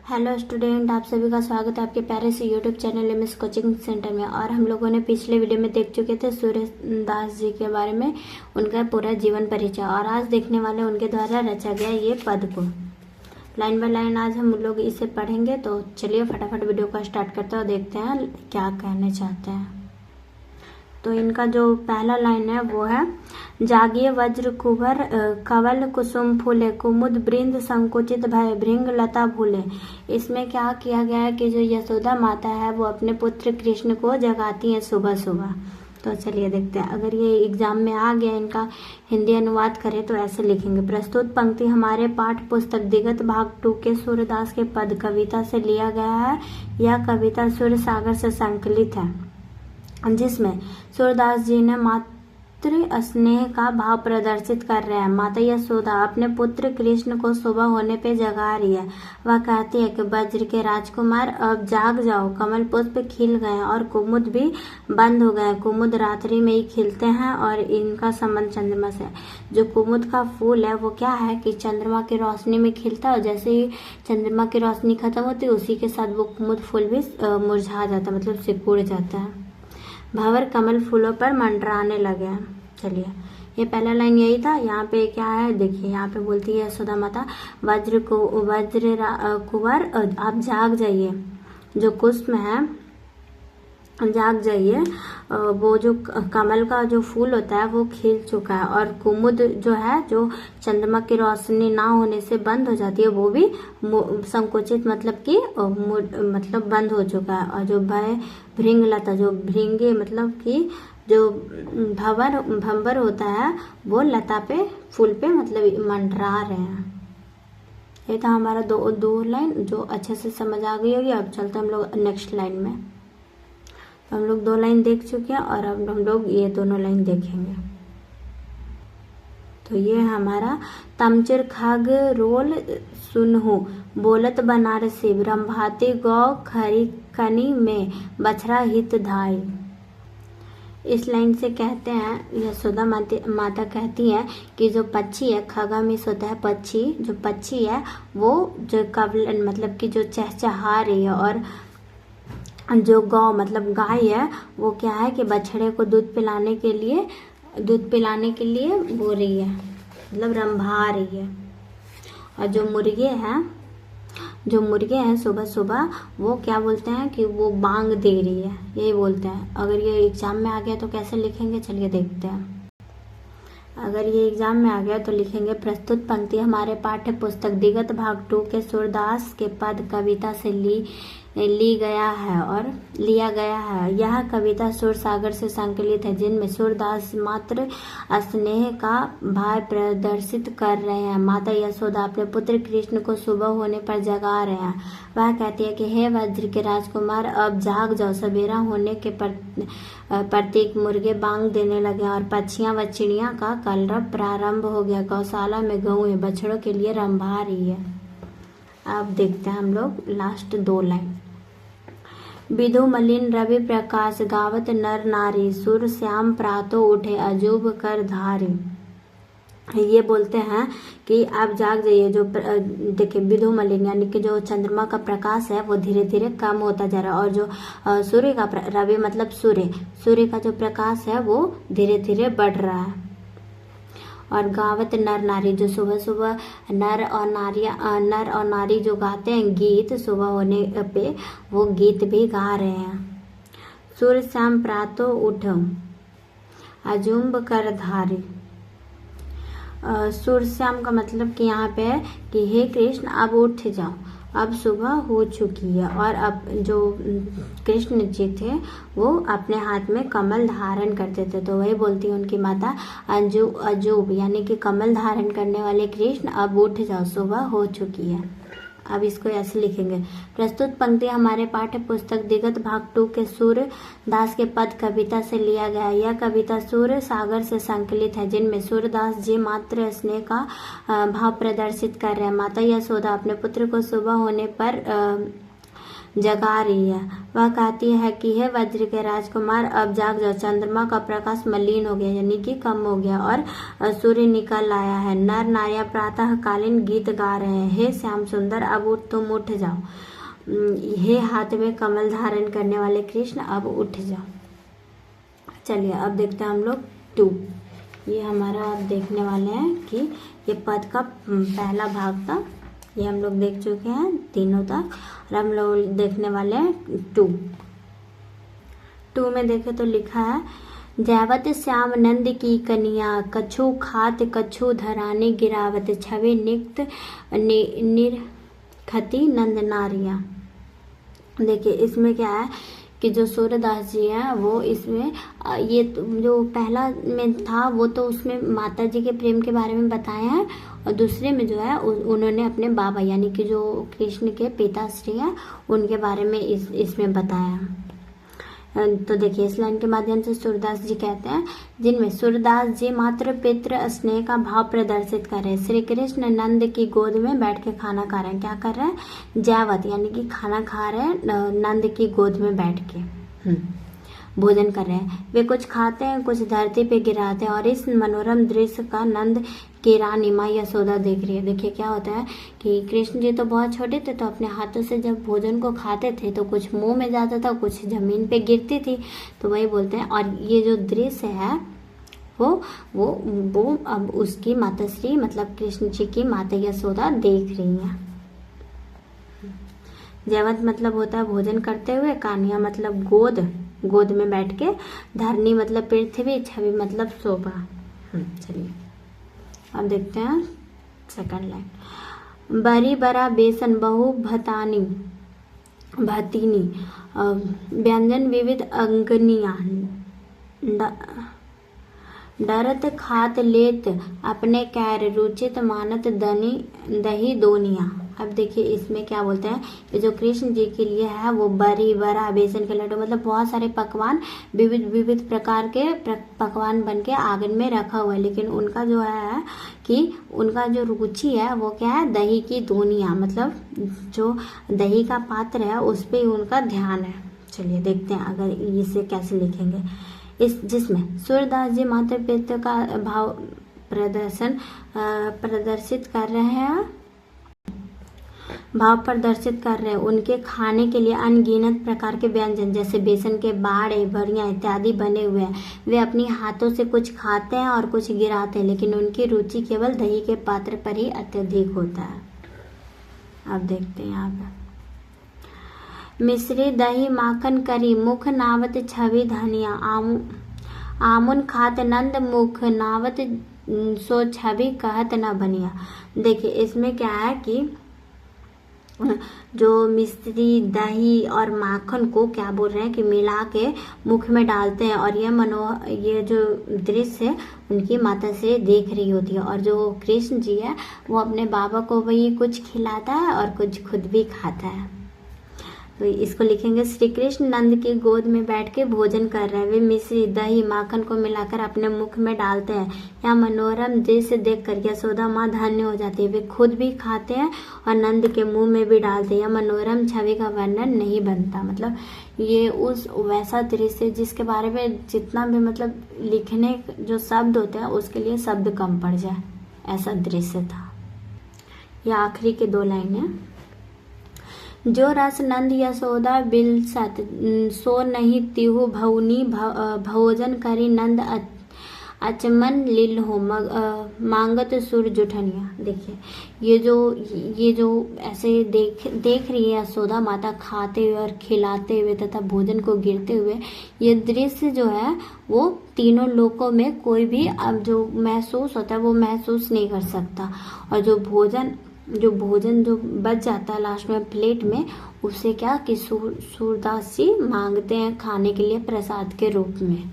Hello student, आप सभी का स्वागत है आपके प्यारे से YouTube channel MS coaching centre में। और हम लोगों ने पिछले वीडियो में देख चुके थे सूर्यदास जी के बारे में, उनका पूरा जीवन परिचय। और आज देखने वाले उनके द्वारा रचा गया ये पद को लाइन बाय लाइन आज हम लोग इसे पढ़ेंगे। तो चलिए फटाफट वीडियो को स्टार्ट करते हैं और देखते हैं क्या कहने चाहते हैं। तो इनका जो पहला लाइन है वो है, जागिए वज्र कुबर कवल कुसुम फूले, कुमुद बृंद संकुचित भय भृंग लता भूले। इसमें क्या किया गया है कि जो यशोदा माता है वो अपने पुत्र कृष्ण को जगाती हैं सुबह सुबह। तो चलिए देखते हैं, अगर ये एग्जाम में आ गया इनका हिंदी अनुवाद करें तो ऐसे लिखेंगे। प्रस्तुत पंक्ति हमारे पाठ पुस्तक दिगत भाग 2 के सूर्यदास के पद कविता से लिया गया है। यह कविता सूर्य सागर से संकलित है, जिसमें सूर्यदास जी ने मातृ स्नेह का भाव प्रदर्शित कर रहे हैं। माता यशोदा अपने पुत्र कृष्ण को सुबह होने पे जगा रही है। वह कहती है कि वज्र के राजकुमार अब जाग जाओ, कमल पुष्प खिल गए और कुमुद भी बंद हो गए। कुमुद रात्रि में ही खिलते हैं और इनका संबंध चंद्रमा से। जो कुमुद का फूल है वो क्या है कि चंद्रमा की रोशनी में खिलता है और जैसे ही चंद्रमा की रोशनी खत्म होती है उसी के साथ वो कुमुद फूल भी मुरझा जाता है, मतलब सिकुड़ जाता है। भंवर कमल फूलों पर मंडराने लगे। चलिए, ये पहला लाइन यही था। यहाँ पे क्या है देखिए, यहाँ पे बोलती है यशोदा माता, वज्र कुंवर आप जाग जाइए, जो कुसुम है जाग जाइए। वो जो कमल का जो फूल होता है वो खिल चुका है और कुमुद जो है, जो चंद्रमा की रोशनी ना होने से बंद हो जाती है, वो भी संकुचित मतलब कि मतलब बंद हो चुका है। और जो भृंग लता, जो भृंगे मतलब कि जो भंवर होता है वो लता पे फूल पे मतलब मंडरा रहे हैं। ये था हमारा दो लाइन जो अच्छे से समझ आ गई होगी। अब चलते हम लोग नेक्स्ट लाइन में। तो हम लोग 2 लाइन देख चुके हैं और अब हम लोग ये दोनों लाइन देखेंगे। तो ये हमारा, तमचिर खग रोल सुनहु बोलत बनारसी, ब्रह्माती गौ खरी कनी में बछरा हित धाई। इस लाइन से कहते हैं, यशोदा माता कहती है कि जो पक्षी है, खगा मिस होता है पक्षी, जो पक्षी है वो जो कवल मतलब कि जो चहचहा रही है, और जो गौ मतलब गाय है वो क्या है कि बछड़े को दूध पिलाने के लिए बो रही है, मतलब रंभा रही है। और जो मुर्गे हैं सुबह सुबह वो क्या बोलते हैं कि वो बांग दे रही है, यही बोलते हैं। अगर ये एग्जाम में आ गया तो कैसे लिखेंगे, चलिए देखते हैं। अगर ये एग्जाम में आ गया तो लिखेंगे, प्रस्तुत पंक्ति हमारे पाठ्य पुस्तक दिगत भाग 2 के सूर्यदास के पद कविता से लिया गया है। यह कविता सूर्य सागर से संकलित है, जिनमें सूर्यदास मात्र स्नेह का भाव प्रदर्शित कर रहे हैं। माता यशोदा अपने पुत्र कृष्ण को सुबह होने पर जगा रहे हैं। वह कहती है कि हे वज्र के राजकुमार अब जाग जाओ, सवेरा होने के प्रतीक मुर्गे बांग देने लगे और पक्षियां व चिड़िया का कलरव प्रारंभ हो गया। गौशाला में गऊ बछड़ों के लिए रंभा रही है। अब देखते हैं हम लोग लास्ट 2 लाइन। विधु मलिन रवि प्रकाश गावत नर नारी, सुर श्याम प्रातो उठे अजूब कर धारी। ये बोलते हैं कि आप जाग जाइए। जो देखिए विधु मलिन यानी कि जो चंद्रमा का प्रकाश है वो धीरे धीरे कम होता जा रहा है, और जो सूर्य का रवि मतलब सूर्य का जो प्रकाश है वो धीरे धीरे बढ़ रहा है। और गावत नर नारी, जो सुबह सुबह नर और नारी जो गाते हैं गीत सुबह होने पे, वो गीत भी गा रहे हैं। सूर्य श्याम प्रातो उठो अजुम्ब कर धारी। सूर्य श्याम का मतलब कि यहाँ पे है कि हे कृष्ण अब उठ जाओ, अब सुबह हो चुकी है। और अब जो कृष्ण जी थे वो अपने हाथ में कमल धारण करते थे, तो वही बोलती है उनकी माता, अजूब यानी कि कमल धारण करने वाले कृष्ण अब उठ जाओ, सुबह हो चुकी है। अब इसको ऐसे लिखेंगे। प्रस्तुत पंक्ति हमारे पाठ्य पुस्तक दिगत भाग 2 के सूर्यदास के पद कविता से लिया गया है। यह कविता सूर्य सागर से संकलित है, जिनमें सूर्यदास जी मात्र स्नेह का भाव प्रदर्शित कर रहे हैं। माता यशोदा अपने पुत्र को सुबह होने पर जगा रही है। वह कहती है कि हे वज्र के राजकुमार, अब जाग जाओ, चंद्रमा का प्रकाश मलिन हो गया यानी कि कम हो गया और सूर्य निकल आया है। नर नारियां प्रातः कालीन गीत गा रहे हैं। हे श्याम सुंदर, अब उठ, तुम उठ जाओ। हे हाथ में कमल धारण करने वाले कृष्ण, अब उठ जाओ। चलिए अब देखते हैं हम लोग 2। ये हमारा अब देखने वाले हैं कि ये पद का पहला भाग था, ये हम लोग देख चुके हैं तीनों तक, और हम लोग देखने वाले हैं 2 में देखे तो लिखा है, जैवत श्याम नंद की कन्या, कछु खात कछु धराने गिरावत, छवि निक्त निर्खति नंद नारिया। देखिए इसमें क्या है कि जो सूर्यदास जी हैं वो इसमें ये जो पहला में था वो तो उसमें माता जी के प्रेम के बारे में बताया है, और दूसरे में जो है उन्होंने अपने बाबा यानी कि जो कृष्ण के पिताश्री हैं उनके बारे में इसमें बताया है। तो देखिए इस लाइन के माध्यम से सूरदास जी कहते हैं, जिनमें सूरदास जी मात्र पितृ स्नेह का भाव प्रदर्शित कर रहे हैं। श्री कृष्ण नंद की गोद में बैठ के खाना खा रहे हैं। क्या कर रहे हैं? जैवत यानी कि खाना खा रहे हैं नंद की गोद में बैठ के भोजन कर रहे हैं। वे कुछ खाते हैं, कुछ धरती पे गिराते हैं, और इस मनोरम दृश्य का नंद की रानी माँ यशोदा देख रही है। देखिए क्या होता है कि कृष्ण जी तो बहुत छोटे थे, तो अपने हाथों से जब भोजन को खाते थे तो कुछ मुंह में जाता था, कुछ जमीन पे गिरती थी, तो वही बोलते हैं। और ये जो दृश्य है वो अब उसकी माताश्री मतलब कृष्ण जी की माता यशोदा देख रही है। जैवत मतलब होता है भोजन करते हुए, कान्या मतलब गोद में बैठ के, धरनी मतलब पृथ्वी, छवि मतलब शोभा। चलिए अब देखते हैं सेकंड लाइन। बरी बरा बेसन बहु भतीनी, व्यंजन विविध अंगनिया, डरत खात लेत अपने कैर, रुचित मानत दही दोनिया। अब देखिए इसमें क्या बोलते हैं, ये जो कृष्ण जी के लिए है वो बरी बरा बेसन के लड्डू मतलब बहुत सारे पकवान, विविध प्रकार के पकवान बन के आंगन में रखा हुआ है, लेकिन उनका जो है कि उनका जो रुचि है वो क्या है, दही की दोनिया मतलब जो दही का पात्र है उस पर उनका ध्यान है। चलिए देखते हैं अगर इसे कैसे लिखेंगे। इस जिसमें सूरदास जी मातृ पितृ का भाव प्रदर्शित कर रहे हैं, उनके खाने के लिए अनगिनत प्रकार के व्यंजन जैसे बेसन के बाड़े, बड़ियाँ इत्यादि बने हुए हैं। वे अपनी हाथों से कुछ खाते हैं और कुछ गिराते हैं, लेकिन उनकी रुचि केवल दही के पात्र पर ही अत्यधिक होता है। अब देखते हैं यहाँ पर, मिश्री दही माखन करी, मुख नावत छवि धनिया, आमुन खात नंद मुख नावत सो छवि कहत न बनिया। देखिए इसमें क्या है कि जो मिश्री दही और माखन को क्या बोल रहे हैं कि मिला के मुख में डालते हैं, और ये जो दृश्य है उनकी माता से देख रही होती है, और जो कृष्ण जी है वो अपने बाबा को वही कुछ खिलाता है और कुछ खुद भी खाता है। तो इसको लिखेंगे, श्री कृष्ण नंद की गोद में बैठ के भोजन कर रहे हैं। वे मिश्री दही माखन को मिलाकर अपने मुख में डालते हैं। यह मनोरम दृश्य देखकर यशोदा माँ धन्य हो जाती है। वे खुद भी खाते हैं और नंद के मुंह में भी डालते हैं। यह मनोरम छवि का वर्णन नहीं बनता, मतलब ये उस वैसा दृश्य जिसके बारे में जितना भी मतलब लिखने जो शब्द होते हैं उसके लिए शब्द कम पड़ जाए, ऐसा दृश्य था। यह आखिरी के 2 लाइन है। जो रस नंद यशोदा बिलसत, सो नहीं तिहु भवनी, भोजन करी नंद अचमन लील हो, मांगत सुर जुठनिया। देखिए ये जो ऐसे देख रही है यशोदा माता खाते हुए और खिलाते हुए तथा भोजन को गिरते हुए, ये दृश्य जो है वो तीनों लोकों में कोई भी अब जो महसूस होता है वो महसूस नहीं कर सकता। और जो भोजन जो बच जाता है लास्ट में प्लेट में, उसे क्या कि सूरदास जी मांगते हैं खाने के लिए प्रसाद के रूप में।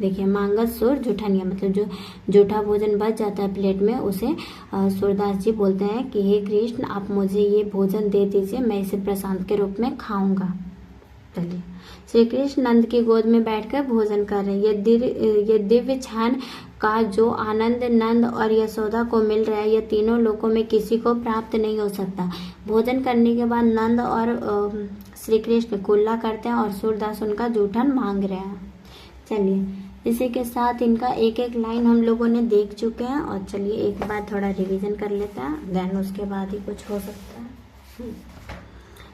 देखिए मांगत सुर जुठनिया मतलब जो जूठा भोजन बच जाता है प्लेट में, उसे सूरदास जी बोलते हैं कि हे कृष्ण आप मुझे ये भोजन दे दीजिए, मैं इसे प्रसाद के रूप में खाऊंगा। चलिए श्री कृष्ण नंद की गोद में बैठकर भोजन कर रहे हैं। ये दिव्य क्षण का जो आनंद नंद और यशोदा को मिल रहा है, यह तीनों लोकों में किसी को प्राप्त नहीं हो सकता। भोजन करने के बाद नंद और श्री कृष्ण कुल्ला करते हैं और सूरदास उनका जूठन मांग रहे हैं। चलिए इसी के साथ इनका एक एक लाइन हम लोगों ने देख चुके हैं, और चलिए एक बार थोड़ा रिवीजन कर लेते हैं, देन उसके बाद ही कुछ हो सकता है।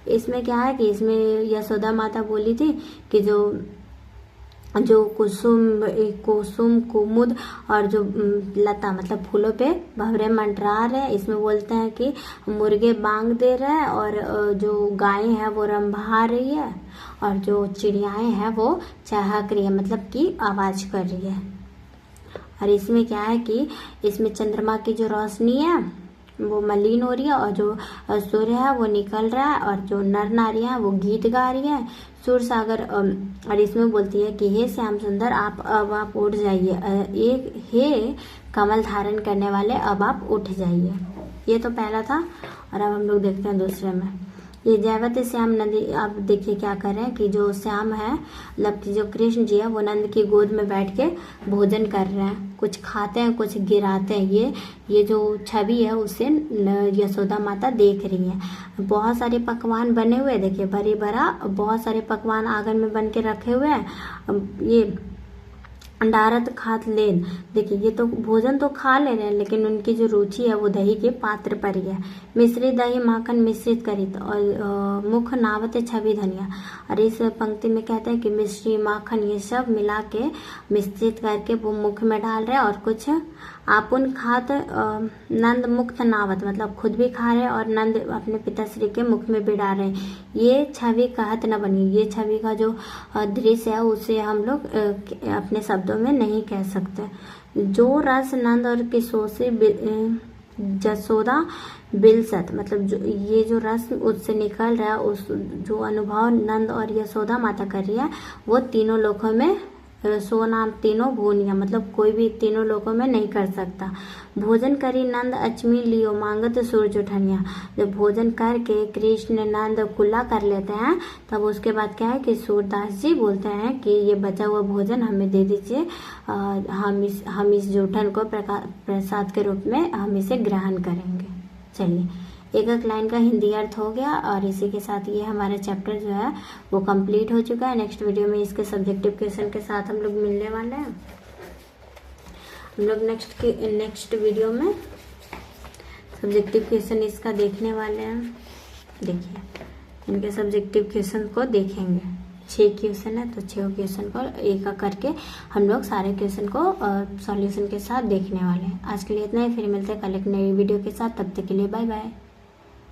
इसमें क्या है कि इसमें यशोदा माता बोली थी कि जो कुसुम कुमुद और जो लता मतलब फूलों पे भंवरे मंडरा रहे हैं, इसमें बोलते हैं कि मुर्गे बांग दे रहे हैं और जो गायें हैं वो रंभा रही है और जो चिड़ियाएं हैं वो चहक रही है, मतलब कि आवाज कर रही है। और इसमें क्या है कि इसमें चंद्रमा की जो रोशनी है वो मलिन हो रही है और जो सूर्य है वो निकल रहा है और जो नर नारियां हैं वो गीत गा रही है। सूर सागर और इसमें बोलती है कि हे श्याम सुंदर आप उठ जाइए, एक हे कमल धारण करने वाले अब आप उठ जाइए। ये तो पहला था, और अब हम लोग देखते हैं दूसरे में। ये जयवती श्याम नदी, आप देखिए क्या कर रहे हैं कि जो श्याम है मतलब कि जो कृष्ण जी है वो नंद की गोद में बैठ के भोजन कर रहे हैं, कुछ खाते हैं कुछ गिराते हैं। ये जो छवि है उसे यशोदा माता देख रही है। बहुत सारे पकवान बने हुए हैं, देखिए बड़ी बड़ा बहुत सारे पकवान आंगन में बन के रखे हुए हैं। ये अंडारत खात लेन, देखिए ये तो भोजन तो खा ले रहे हैं लेकिन उनकी जो रुचि है वो दही के पात्र पर ही है। मिश्री दही माखन मिश्रित करित और मुख नावत छवि धनिया। और इस पंक्ति में कहते हैं कि मिश्री माखन ये सब मिला के मिश्रित करके वो मुख में डाल रहे हैं और कुछ आपुन खात नंद मुक्त नावत, मतलब खुद भी खा रहे हैं और नंद अपने पिताश्री के मुख में भी डाल रहे हैं। ये छवि कहत न बनी, ये छवि का जो दृश्य है उसे हम लोग अपने शब्दों में नहीं कह सकते। जो रस नंद और किशोर से जसोदा बिलसत, मतलब ये जो रस उससे निकल रहा है, उस जो अनुभव नंद और यशोदा माता कर रही है वो तीनों लोकों में सोनाम तीनों भूनिया, मतलब कोई भी तीनों लोगों में नहीं कर सकता। भोजन करी नंद अचमी लियो मांगत सूरज उठनिया, जब भोजन करके कृष्ण नंद कुल्ला कर लेते हैं तब उसके बाद क्या है कि सूरदास जी बोलते हैं कि ये बचा हुआ भोजन हमें दे दीजिए, हम इस जूठन को प्रसाद के रूप में हम इसे ग्रहण करेंगे। चलिए एक एक लाइन का हिंदी अर्थ हो गया, और इसी के साथ ये हमारा चैप्टर जो है वो कंप्लीट हो चुका है। नेक्स्ट वीडियो में इसके सब्जेक्टिव क्वेश्चन के साथ हम लोग मिलने वाले हैं। हम लोग नेक्स्ट वीडियो में सब्जेक्टिव क्वेश्चन इसका देखने वाले हैं। देखिए इनके सब्जेक्टिव क्वेश्चन को देखेंगे, 6 क्वेश्चन है तो 6 क्वेश्चन को एक एक करके हम लोग सारे क्वेश्चन को सॉल्यूशन के साथ देखने वाले हैं। आज के लिए इतना ही, फिर मिलते हैं कल एक नई वीडियो के साथ, तब तक के लिए बाय बाय।